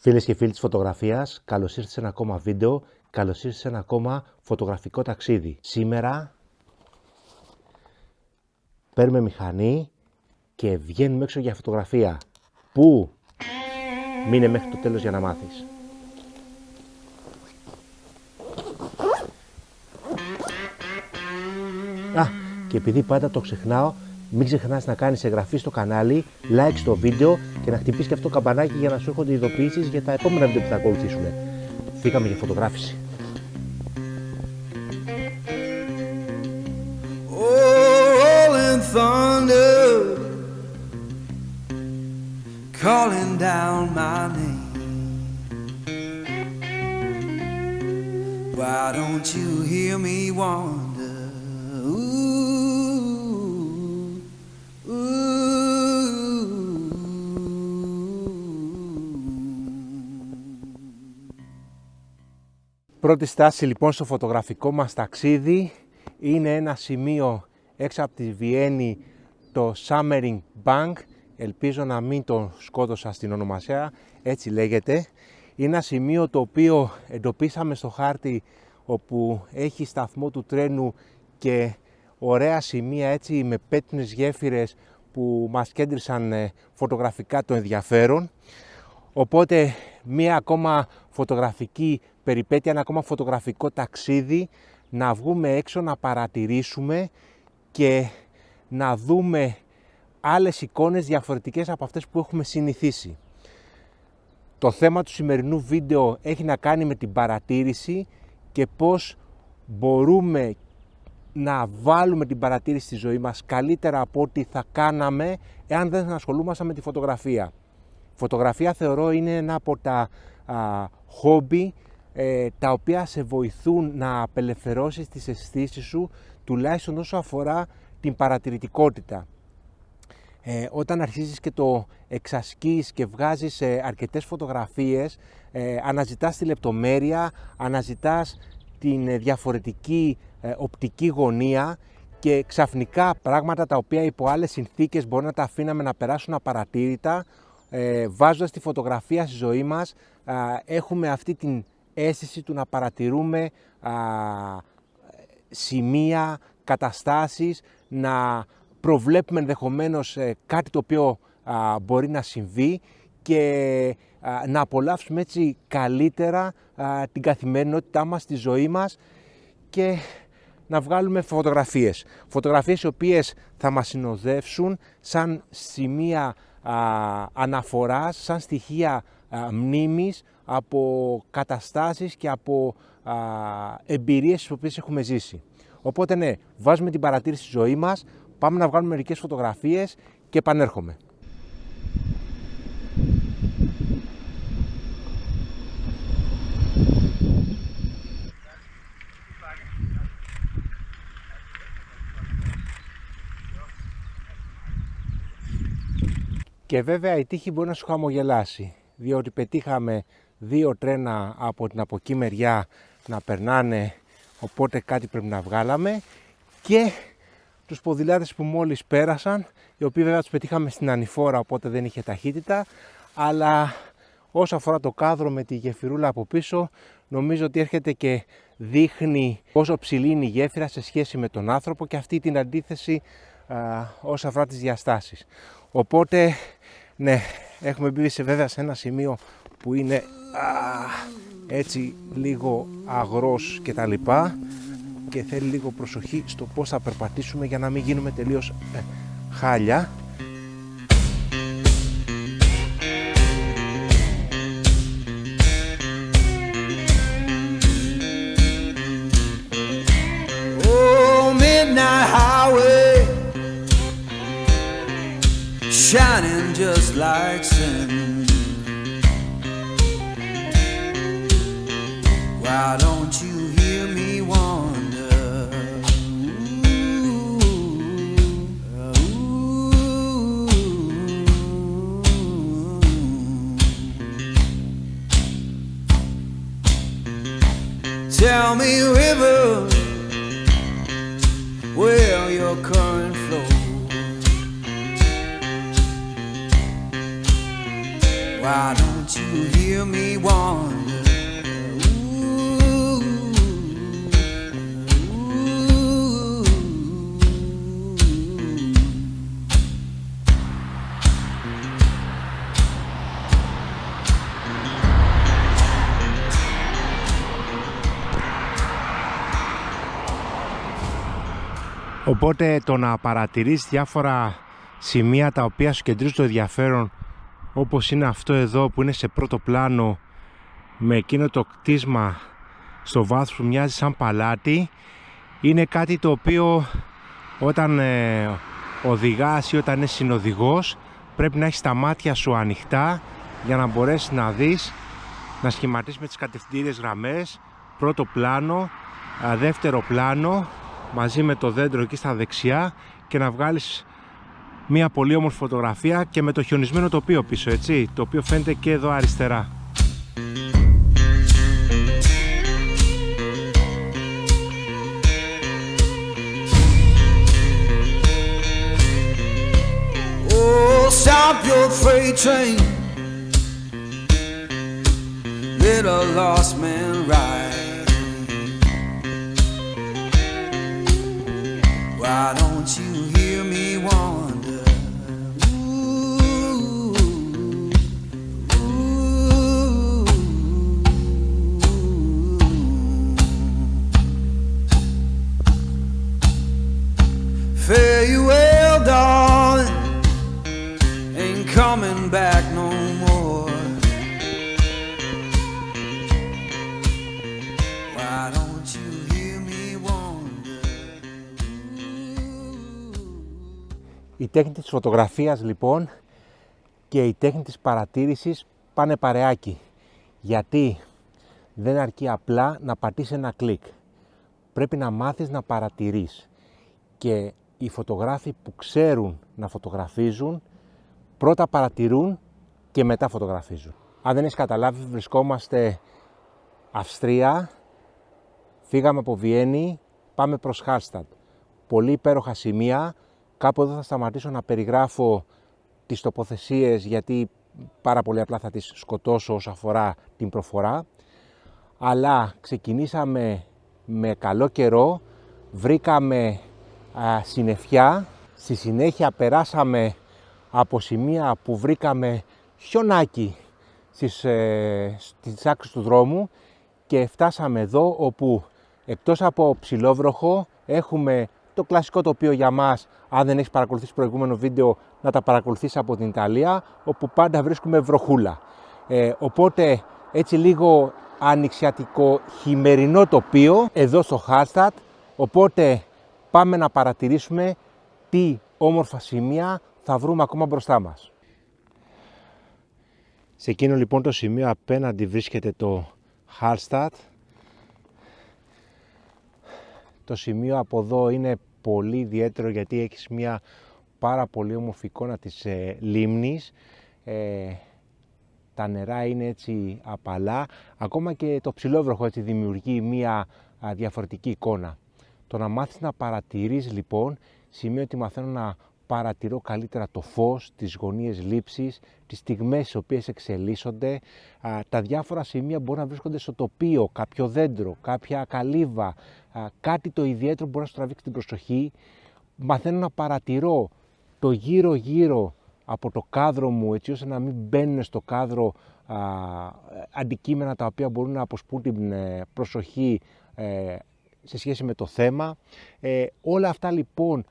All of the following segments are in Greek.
Φίλες και φίλοι της φωτογραφίας, καλώς ήρθατε σε ένα ακόμα βίντεο, καλώς ήρθατε σε ένα ακόμα φωτογραφικό ταξίδι. Σήμερα παίρνουμε μηχανή και βγαίνουμε έξω για φωτογραφία. Πού? Μείνε μέχρι το τέλος για να μάθεις. Και επειδή πάντα το ξεχνάω, μην ξεχνάς να κάνεις εγγραφή στο κανάλι, like στο βίντεο και να χτυπήσεις και αυτό το καμπανάκι για να σου έρχονται ειδοποιήσεις για τα επόμενα βίντεο που θα ακολουθήσουν. Φύγαμε για φωτογράφηση. Calling down my name. Why don't you hear me wonder? Ooh, ooh. Πρώτη στάση λοιπόν στο φωτογραφικό μας ταξίδι είναι ένα σημείο έξω από τη Βιέννη, το Semmering Bank. Ελπίζω να μην το σκότωσα στην ονομασία, έτσι λέγεται. Είναι ένα σημείο το οποίο εντοπίσαμε στο χάρτη, όπου έχει σταθμό του τρένου και ωραία σημεία έτσι με πέτρινες γέφυρες που μας κέντρισαν φωτογραφικά το ενδιαφέρον. Οπότε μία ακόμα φωτογραφική περιπέτεια, ένα ακόμα φωτογραφικό ταξίδι, να βγούμε έξω, να παρατηρήσουμε και να δούμε άλλες εικόνες διαφορετικές από αυτές που έχουμε συνηθίσει. Το θέμα του σημερινού βίντεο έχει να κάνει με την παρατήρηση και πώς μπορούμε να βάλουμε την παρατήρηση στη ζωή μας καλύτερα από ό,τι θα κάναμε εάν δεν ασχολούμασταν με τη φωτογραφία. Η φωτογραφία θεωρώ είναι ένα από τα χόμπι τα οποία σε βοηθούν να απελευθερώσεις τις αισθήσεις σου, τουλάχιστον όσο αφορά την παρατηρητικότητα. Όταν αρχίζεις και το εξασκείς και βγάζεις αρκετές φωτογραφίες, αναζητάς τη λεπτομέρεια, αναζητάς την διαφορετική οπτική γωνία και ξαφνικά πράγματα τα οποία υπό άλλες συνθήκες μπορεί να τα αφήναμε να περάσουν απαρατήρητα, βάζοντας τη φωτογραφία στη ζωή μας, έχουμε αυτή την αίσθηση του να παρατηρούμε σημεία, καταστάσεις, να προβλέπουμε ενδεχομένως κάτι το οποίο μπορεί να συμβεί και να απολαύσουμε έτσι καλύτερα την καθημερινότητά μας, τη ζωή μας και να βγάλουμε φωτογραφίες. Φωτογραφίες οι οποίες θα μας συνοδεύσουν σαν σημεία αναφοράς, σαν στοιχεία μνήμης από καταστάσεις και από εμπειρίες τις οποίες έχουμε ζήσει. Οπότε ναι, βάζουμε την παρατήρηση στη ζωή μας, πάμε να βγάλουμε μερικές φωτογραφίες και επανέρχομαι. Και βέβαια η τύχη μπορεί να σου χαμογελάσει, διότι πετύχαμε 2 τρένα από την από εκεί μεριά να περνάνε, οπότε κάτι πρέπει να βγάλαμε, και τους ποδηλάτες που μόλις πέρασαν, οι οποίοι βέβαια τους πετύχαμε στην ανηφόρα, οπότε δεν είχε ταχύτητα, αλλά όσο αφορά το κάδρο με τη γεφυρούλα από πίσω, νομίζω ότι έρχεται και δείχνει πόσο ψηλή είναι η γέφυρα σε σχέση με τον άνθρωπο και αυτή την αντίθεση όσο αφορά τις διαστάσεις. Οπότε ναι, έχουμε μπει βέβαια σε ένα σημείο που είναι έτσι λίγο αγρός και τα λοιπά και θέλει λίγο προσοχή στο πώς θα περπατήσουμε για να μην γίνουμε τελείως χάλια. Shining just like sin. Why don't you hear me wonder? Ooh, ooh. Tell me, river, where your current flows. Why don't you hear me wonder? Οπότε το να παρατηρείς διάφορα σημεία τα οποία σου κεντρίζουν το ενδιαφέρον, όπως είναι αυτό εδώ που είναι σε πρώτο πλάνο με εκείνο το κτίσμα στο βάθος που μοιάζει σαν παλάτι, είναι κάτι το οποίο όταν οδηγάς ή όταν είσαι συνοδηγός πρέπει να έχεις τα μάτια σου ανοιχτά για να μπορέσεις να δεις, να σχηματίσεις με τις κατευθυντήριες γραμμές πρώτο πλάνο, δεύτερο πλάνο μαζί με το δέντρο εκεί στα δεξιά και να βγάλεις μια πολύ όμορφη φωτογραφία και με το χιονισμένο τοπίο πίσω, έτσι, το οποίο φαίνεται και εδώ αριστερά. Oh, stop your freight train, let a lost man ride. Why don't you hear me wonder? Ooh, ooh, farewell, darling, ain't coming back no more. Why don't you hear me wonder? Η τέχνη της φωτογραφίας λοιπόν και η τέχνη της παρατήρησης πάνε παρεάκι. Γιατί δεν αρκεί απλά να πατήσεις ένα κλικ. Πρέπει να μάθεις να παρατηρείς. Και οι φωτογράφοι που ξέρουν να φωτογραφίζουν πρώτα παρατηρούν και μετά φωτογραφίζουν. Αν δεν έχεις καταλάβει, βρισκόμαστε Αυστρία, φύγαμε από Βιέννη, πάμε προς Χάλσταντ. Πολύ υπέροχα σημεία. Κάπου εδώ θα σταματήσω να περιγράφω τις τοποθεσίες γιατί πάρα πολύ απλά θα τις σκοτώσω όσο αφορά την προφορά. Αλλά ξεκινήσαμε με καλό καιρό, βρήκαμε συννεφιά, στη συνέχεια περάσαμε από σημεία που βρήκαμε χιονάκι στις άκρες του δρόμου και φτάσαμε εδώ όπου εκτός από ψηλόβροχο έχουμε το κλασικό τοπίο για μας, αν δεν έχεις παρακολουθήσει προηγούμενο βίντεο, να τα παρακολουθείς από την Ιταλία, όπου πάντα βρίσκουμε βροχούλα. Οπότε έτσι λίγο ανοιξιατικό χειμερινό τοπίο εδώ στο Χάλσταντ, οπότε πάμε να παρατηρήσουμε τι όμορφα σημεία θα βρούμε ακόμα μπροστά μας. Σε εκείνο λοιπόν το σημείο απέναντι βρίσκεται το Χάλσταντ. Το σημείο από εδώ είναι πολύ ιδιαίτερο γιατί έχεις μια πάρα πολύ όμορφη εικόνα της λίμνης. Τα νερά είναι έτσι απαλά. Ακόμα και το ψηλόβροχο έτσι δημιουργεί μια διαφορετική εικόνα. Το να μάθεις να παρατηρείς λοιπόν σημαίνει ότι μαθαίνω να παρατηρώ καλύτερα το φως, τις γωνίες λήψης, τις στιγμές στις οποίες εξελίσσονται, τα διάφορα σημεία μπορεί να βρίσκονται στο τοπίο, κάποιο δέντρο, κάποια καλύβα, κάτι το ιδιαίτερο μπορεί να σου τραβήξει την προσοχή. Μαθαίνω να παρατηρώ το γύρω-γύρω από το κάδρο μου, έτσι ώστε να μην μπαίνουν στο κάδρο αντικείμενα τα οποία μπορούν να αποσπούν την προσοχή σε σχέση με το θέμα. Όλα αυτά λοιπόν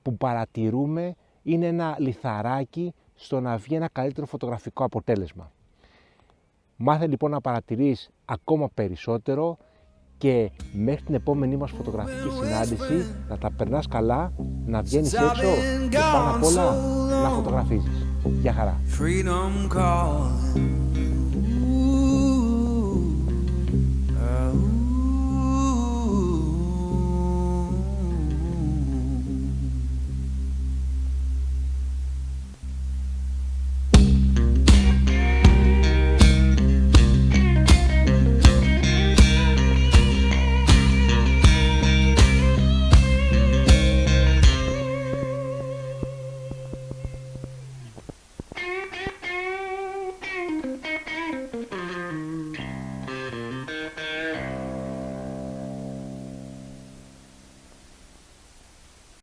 που παρατηρούμε είναι ένα λιθαράκι στο να βγει ένα καλύτερο φωτογραφικό αποτέλεσμα. Μάθε λοιπόν να παρατηρείς ακόμα περισσότερο και μέχρι την επόμενή μας φωτογραφική συνάντηση να τα περνάς καλά, να βγαίνεις έξω και πάνω απ' όλα να φωτογραφίζεις. Γεια χαρά!